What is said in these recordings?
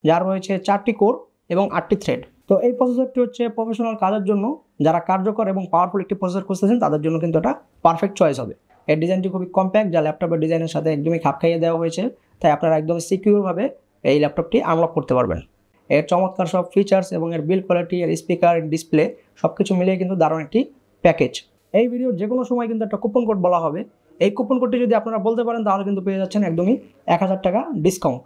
যার রয়েছে 4টি কোর এবং 8টি থ্রেড। তো এই প্রসেসরটি হচ্ছে প্রফেশনাল কাজের জন্য, যারা কার্যকর এবং পাওয়ারফুল একটি প্রসেসর খুঁজতেছেন তাদের জন্য কিন্তু এটা পারফেক্ট চয়েস হবে। এর ডিজাইনটি খুবই কম্প্যাক্ট, যা ল্যাপটপের ডিজাইনের সাথে একদমই খাপ খাইয়ে দেওয়া হয়েছে, তাই আপনারা একদম সিকিউরভাবে এই ল্যাপটপটি আনলক করতে পারবেন। এর চমৎকার সব ফিচার্স এবং এর বিল্ড কোয়ালিটি, এর স্পিকার, ডিসপ্লে সব কিছু মিলিয়ে কিন্তু দারুণ একটি প্যাকেজ। এই ভিডিওর যে কোনো সময় কিন্তু একটা কুপন কোড বলা হবে। এই কুপন কোডটি যদি আপনারা বলতে পারেন তাহলে কিন্তু পেয়ে যাচ্ছেন একদমই 1000 টাকা ডিসকাউন্ট।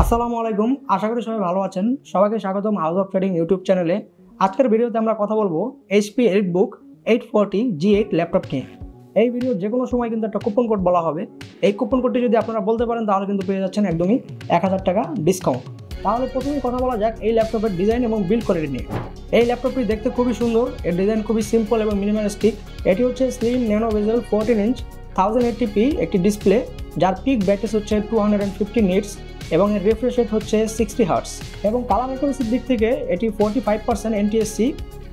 আসসালামু আলাইকুম, আশা করি সবাই ভালো আছেন। সবাইকে স্বাগতম হাউস অফ ট্রেডিং ইউটিউব চ্যানেলে। আজকের ভিডিওতে আমরা কথা বলবো HP EliteBook 840 G8 ল্যাপটপ নিয়ে। এই ভিডিওর যে কোনো সময় কিন্তু একটা কুপন কোড বলা হবে। এই কুপন কোডটি যদি আপনারা বলতে পারেন তাহলে কিন্তু পেয়ে যাচ্ছেন একদমই 1000 টাকা ডিসকাউন্ট। তাহলে প্রথমেই কথা বলা যাক এই ল্যাপটপের ডিজাইন এবং বিল্ড কোয়ালিটি নিয়ে। এই ল্যাপটপটি দেখতে খুবই সুন্দর, এর ডিজাইন খুবই সিম্পল এবং মিনিমালিস্টিক। এটি হচ্ছে স্লিম ন্যানো বেজেল 14 ইঞ্চ 1080p একটি ডিসপ্লে, যার পিক ব্রাইটনেস হচ্ছে 250 নিটস এবং এর রিফ্রেশ রেট হচ্ছে 60 হার্টস। এবং কালার অ্যাকুরেসির দিক থেকে এটি 45% NTSC,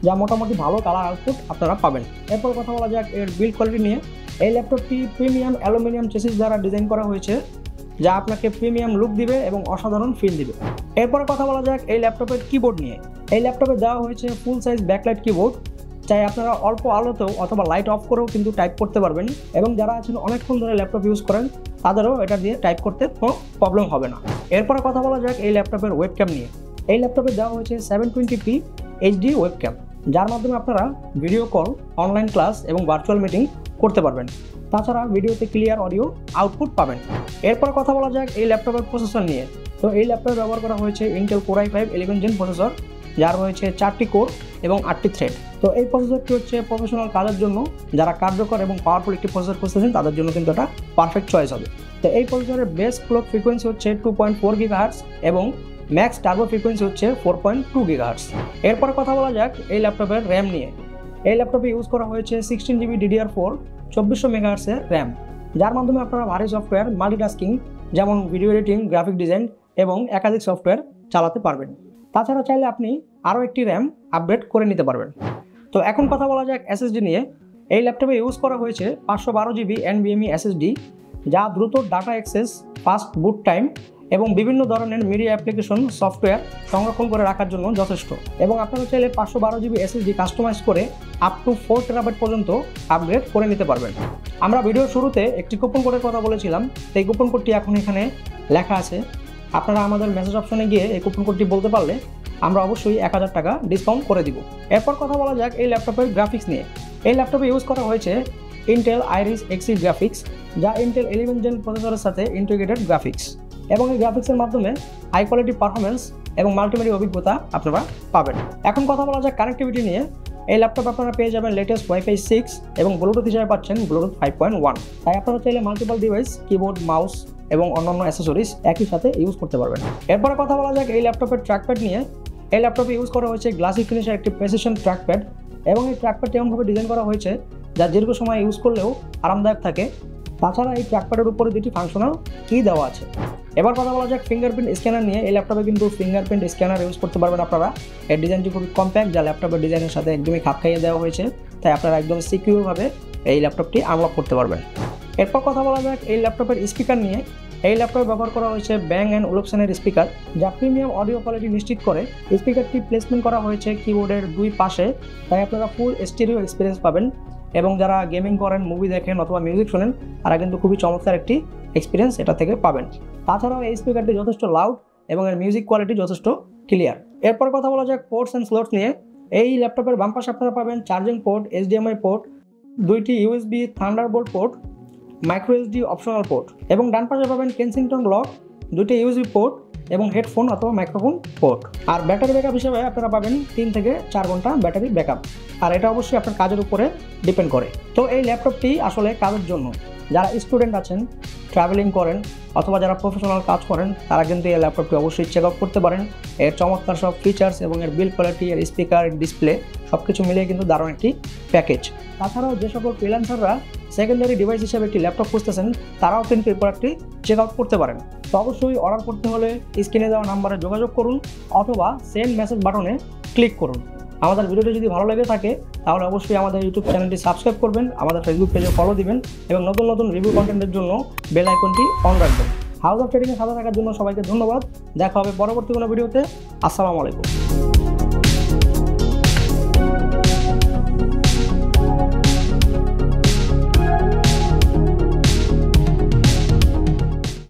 যা মোটামুটি ভালো কালার আউটপুট আপনারা পাবেন। এরপর কথা বলা যাক এর বিল্ড কোয়ালিটি নিয়ে। এই ল্যাপটপটি প্রিমিয়াম অ্যালুমিনিয়াম চেসিস দ্বারা ডিজাইন করা হয়েছে, যা আপনাকে প্রিমিয়াম লুক দিবে এবং অসাধারণ ফিল দিবে। এরপরে কথা বলা যাক এই ল্যাপটপের কিবোর্ড নিয়ে। এই ল্যাপটপে দেওয়া হয়েছে ফুল সাইজ ব্যাকলাইট কিবোর্ড, চাই আপনারা অল্প আলোতেও অথবা লাইট অফ করেও কিন্তু টাইপ করতে পারবেন। এবং যারা আছেন অনেকক্ষণ ধরে ল্যাপটপ ইউজ করেন তাদেরও এটা দিয়ে টাইপ করতে কোনো প্রবলেম হবে না। এরপরে কথা বলা যাক এই ল্যাপটপের ওয়েবক্যাম নিয়ে। এই ল্যাপটপে দেওয়া হয়েছে 720p HD ওয়েবক্যাম, যার মাধ্যমে আপনারা ভিডিও কল, অনলাইন ক্লাস এবং ভার্চুয়াল মিটিং করতে পারবেন। তাছাড়া ভিডিওতে ক্লিয়ার অডিও আউটপুট পাবেন। এরপর কথা বলা যাক এই ল্যাপটপের প্রসেসর নিয়ে। তো এই ল্যাপটপে ব্যবহার করা হয়েছে Intel Core i5 11 Gen processor, যার রয়েছে 4টি কোর এবং 8টি থ্রেড। তো এই প্রসেসরটি হচ্ছে প্রফেশনাল কাজের জন্য, যারা কার্যকর এবং পাওয়ারফুল একটি প্রসেসর খুঁজতেছেন তাদের জন্য কিন্তু এটা পারফেক্ট চয়েস হবে। তো এই প্রসেসরের বেস ক্লক ফ্রিকোয়েন্সি হচ্ছে 2.4 GHz এবং ম্যাক্স টার্বো ফ্রিকোয়েন্সি হচ্ছে 4.2 GHz। এরপর কথা বলা যাক এই ল্যাপটপের র্যাম নিয়ে। এই ল্যাপটপে ইউজ করা হয়েছে 16GB DDR4 2400 MHz এর র্যাম, যার মাধ্যমে আপনারা ভারী সফটওয়্যার, মাল্টিটাস্কিং যেমন ভিডিও এডিটিং, গ্রাফিক ডিজাইন এবং একাধিক সফটওয়্যার চালাতে পারবেন। তাছাড়া চাইলে আপনি আরও একটি র্যাম আপগ্রেড করে নিতে পারবেন। তো এখন কথা বলা যাক SSD নিয়ে। এই ল্যাপটপে ইউজ করা হয়েছে 512GB NVMe SSD, যা দ্রুত ডাটা অ্যাক্সেস, ফাস্ট বুট টাইম এবং বিভিন্ন ধরনের মিডিয়া অ্যাপ্লিকেশন সফটওয়্যার সংরক্ষণ করে রাখার জন্য যথেষ্ট। এবং আপনারা চাইলে 512GB SSD কাস্টমাইজ করে আপ টু 4 TB পর্যন্ত আপগ্রেড করে নিতে পারবেন। আমরা ভিডিওর শুরুতে একটি কুপন কোডের কথা বলেছিলাম, এই কুপন কোডটি এখন এখানে লেখা আছে। আপনারা আমাদের মেসেজ অপশনে গিয়ে এই কুপন কোডটি বলতে পারলে আমরা অবশ্যই 1000 টাকা ডিসকাউন্ট করে দিব। এরপর কথা বলা যাক এই ল্যাপটপের গ্রাফিক্স নিয়ে। এই ল্যাপটপে ইউজ করা হয়েছে Intel Iris Xe গ্রাফিক্স, যা Intel 11 Gen প্রসেসরের সাথে ইন্টিগ্রেটেড গ্রাফিক্স। এবং এই গ্রাফিক্সের মাধ্যমে হাই কোয়ালিটি পারফরমেন্স এবং মাল্টিমিডিয়া অভিজ্ঞতা আপনারা পাবেন। এখন কথা বলা যাক কানেক্টিভিটি নিয়ে। এই ল্যাপটপ আপনারা পেয়ে যাবেন লেটেস্ট Wi-Fi 6 এবং ব্লুটুথ হিসেবে পাচ্ছেন ব্লুটুথ 5.1। তাই আপনারা চাইলে মাল্টিপল ডিভাইস, কিবোর্ড, মাউস এবং অন্যান্য অ্যাক্সেসরিজ একই সাথে ইউজ করতে পারবেন। এরপরে কথা বলা যাক এই ল্যাপটপের ট্র্যাকপ্যাড নিয়ে। এই ল্যাপটপে ইউজ করা হয়েছে গ্লাসি ফিনিশের একটি প্রেসিশন ট্র্যাকপ্যাড, এবং এই ট্র্যাকপ্যাডটি এমনভাবে ডিজাইন করা হয়েছে যা দীর্ঘ সময় ইউজ করলেও আরামদায়ক থাকে। তাছাড়া এই ট্র্যাকপ্যাডের উপরে দুটি ফাংশনাল কি দেওয়া আছে। এবার কথা বলা যাক ফিঙ্গারপ্রিন্ট স্ক্যানার নিয়ে। এই ল্যাপটপে কিন্তু ফিঙ্গারপ্রিন্ট স্ক্যানার ইউজ করতে পারবেন আপনারা। এর ডিজাইনটি খুবই কম্প্যাক্ট, যা ল্যাপটপের ডিজাইনের সাথে একদমই খাপ খাইয়ে দেওয়া হয়েছে, তাই আপনারা একদম সিকিউরভাবে এই ল্যাপটপটি আনলক করতে পারবেন। এরপর কথা বলা যাক এই ল্যাপটপের স্পিকার নিয়ে। এই ল্যাপটপে ব্যবহার করা হয়েছে ব্যাং অ্যান্ড ওলুপসনের স্পিকার, যা প্রিমিয়াম অডিও কোয়ালিটি নিশ্চিত করে। স্পিকারটি প্লেসমেন্ট করা হয়েছে কিবোর্ডের দুই পাশে, তাই আপনারা ফুল স্টেরিও এক্সপিরিয়েন্স পাবেন। এবং যারা গেমিং করেন, মুভি দেখেন অথবা মিউজিক শোনেন, তারা কিন্তু খুবই চমৎকার একটি এক্সপিরিয়েন্স এটা থেকে পাবেন। তাছাড়াও এই স্পিকারটি যথেষ্ট লাউড এবং এর মিউজিক কোয়ালিটি যথেষ্ট ক্লিয়ার। এরপর কথা বলা যাক পোর্টস অ্যান্ড স্লটস নিয়ে। এই ল্যাপটপের বাম পাশে আপনারা পাবেন চার্জিং পোর্ট, HDMI পোর্ট, দুইটি USB Thunderbolt port, micro SD optional port, এবং ডান পাশে পাবেন কেনসিংটন লক, দুইটি USB পোর্ট এবং হেডফোন অথবা মাইক্রোফোন পোর্ট। আর ব্যাটারি ব্যাকআপ হিসেবে আপনারা পাবেন 3 থেকে 4 ঘন্টা ব্যাটারি ব্যাকআপ। আর এটা অবশ্যই আপনার কাজের উপরে ডিপেন্ড করে। তো এই ল্যাপটপটি আসলে কাজের জন্য, যারা স্টুডেন্ট আছেন, ট্রাভেলিং করেন অথবা যারা প্রফেশনাল কাজ করেন, তারা কিন্তু এই ল্যাপটপটি অবশ্যই চেক আউট করতে পারেন। এর চমৎকার সব ফিচার্স এবং এর বিল্ড কোয়ালিটি, এর স্পিকার, ডিসপ্লে সব কিছু মিলিয়ে কিন্তু দারুণ একটি প্যাকেজ। তাছাড়াও যে সকল ফ্রিল্যান্সাররা সেকেন্ডারি ডিভাইস হিসেবে একটি ল্যাপটপ খুঁজতেছেন, তারাও কিন্তু এই প্রোডাক্টটি চেক আউট করতে পারেন। তো অবশ্যই অর্ডার করতে হলে স্ক্রিনে দেওয়া নাম্বারে যোগাযোগ করুন অথবা সেন্ড মেসেজ বাটনে ক্লিক করুন। আমাদের ভিডিওটি যদি ভালো লেগে থাকে তাহলে অবশ্যই আমাদের ইউটিউব চ্যানেলটি সাবস্ক্রাইব করবেন, আমাদের ফেসবুক পেজে ফলো দিবেন এবং নতুন নতুন রিভিউ কন্টেন্টের জন্য বেল আইকনটি অন রাখবেন। হাউস অফ ট্রেডিংয়ের সাথে থাকার জন্য সবাইকে ধন্যবাদ। দেখা হবে পরবর্তী কোনো ভিডিওতে। আসসালামু আলাইকুম।